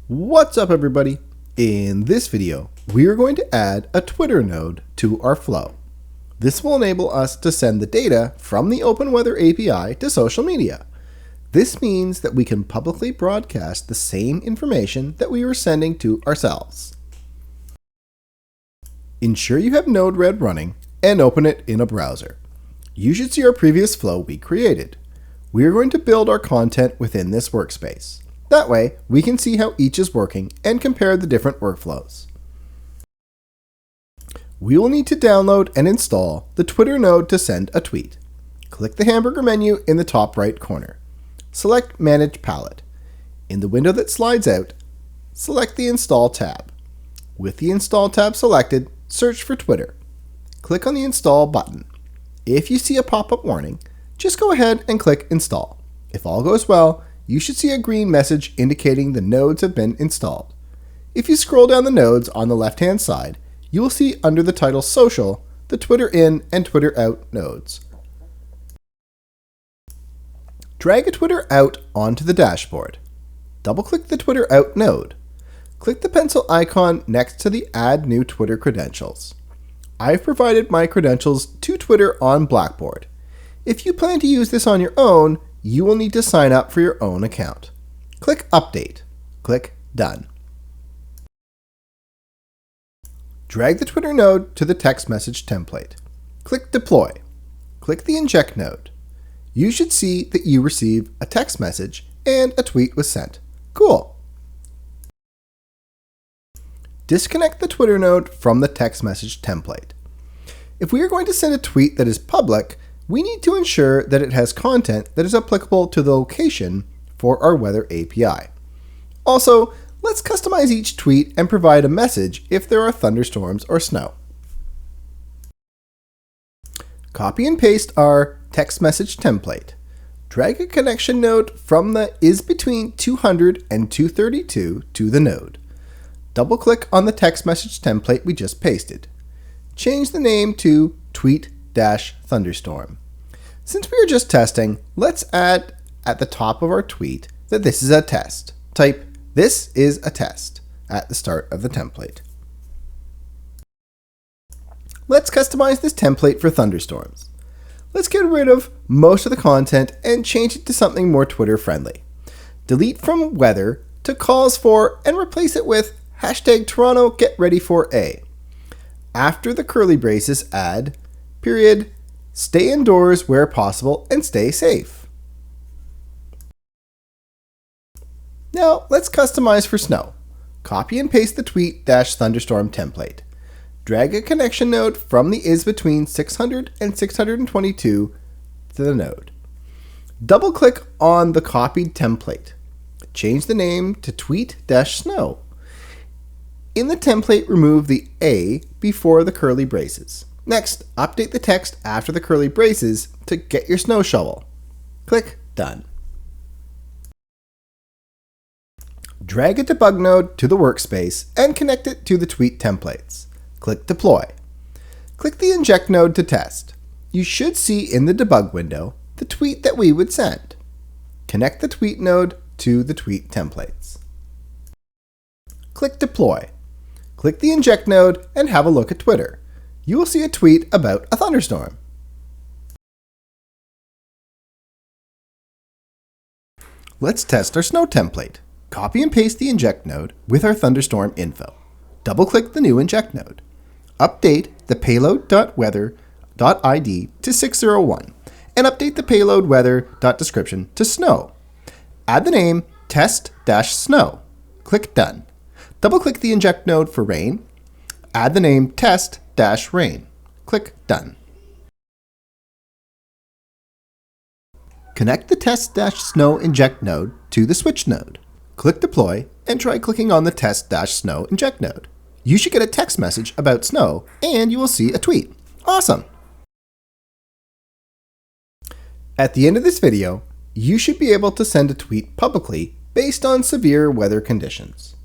What's up, everybody? In this video, we are going to add a Twitter node to our flow. This will enable us to send the data from the Openweather API to social media. This means that we can publicly broadcast the same information that we were sending to ourselves. Ensure you have Node-RED running and open it in a browser. You should see our previous flow we created. We are going to build our content within this workspace. That way, we can see how each is working and compare the different workflows. We will need to download and install the Twitter node to send a tweet. Click the hamburger menu in the top right corner. Select Manage Palette. In the window that slides out, select the Install tab. With the Install tab selected, search for Twitter. Click on the Install button. If you see a pop-up warning, just go ahead and click Install. If all goes well, you should see a green message indicating the nodes have been installed. If you scroll down the nodes on the left-hand side, you will see under the title Social, the Twitter In and Twitter Out nodes. Drag a Twitter Out onto the dashboard. Double-click the Twitter Out node. Click the pencil icon next to the Add New Twitter Credentials. I've provided my credentials to Twitter on Blackboard. If you plan to use this on your own, you will need to sign up for your own account. Click Update. Click Done. Drag the Twitter node to the text message template. Click Deploy. Click the Inject node. You should see that you receive a text message and a tweet was sent. Cool. Disconnect the Twitter node from the text message template. If we are going to send a tweet that is public, we need to ensure that it has content that is applicable to the location for our Weather API. Also, let's customize each tweet and provide a message if there are thunderstorms or snow. Copy and paste our text message template. Drag a connection node from the is between 200 and 232 to the node. Double-click on the text message template we just pasted. Change the name to tweet-thunderstorm. Since we are just testing, let's add at the top of our tweet that this is a test. Type "This is a test" at the start of the template. Let's customize this template for thunderstorms. Let's get rid of most of the content and change it to something more Twitter friendly. Delete from weather to calls for and replace it with #Toronto get ready for a. After the curly braces, add period, stay indoors where possible and stay safe. Now let's customize for snow. Copy and paste the tweet-thunderstorm template. Drag a connection node from the is between 600 and 622 to the node. Double click on the copied template. Change the name to tweet-snow. In the template, remove the A before the curly braces. Next, update the text after the curly braces to get your snow shovel. Click Done. Drag a debug node to the workspace and connect it to the tweet templates. Click Deploy. Click the Inject node to test. You should see in the debug window the tweet that we would send. Connect the tweet node to the tweet templates. Click Deploy. Click the Inject node and have a look at Twitter. You will see a tweet about a thunderstorm. Let's test our snow template. Copy and paste the Inject node with our thunderstorm info. Double-click the new Inject node. Update the payload.weather.id to 601 and update the payload weather.description to snow. Add the name test-snow. Click Done. Double-click the Inject node for rain. Add the name test-rain. Click Done. Connect the test-snow inject node to the switch node. Click Deploy and try clicking on the test-snow inject node. You should get a text message about snow and you will see a tweet. Awesome! At the end of this video, you should be able to send a tweet publicly based on severe weather conditions.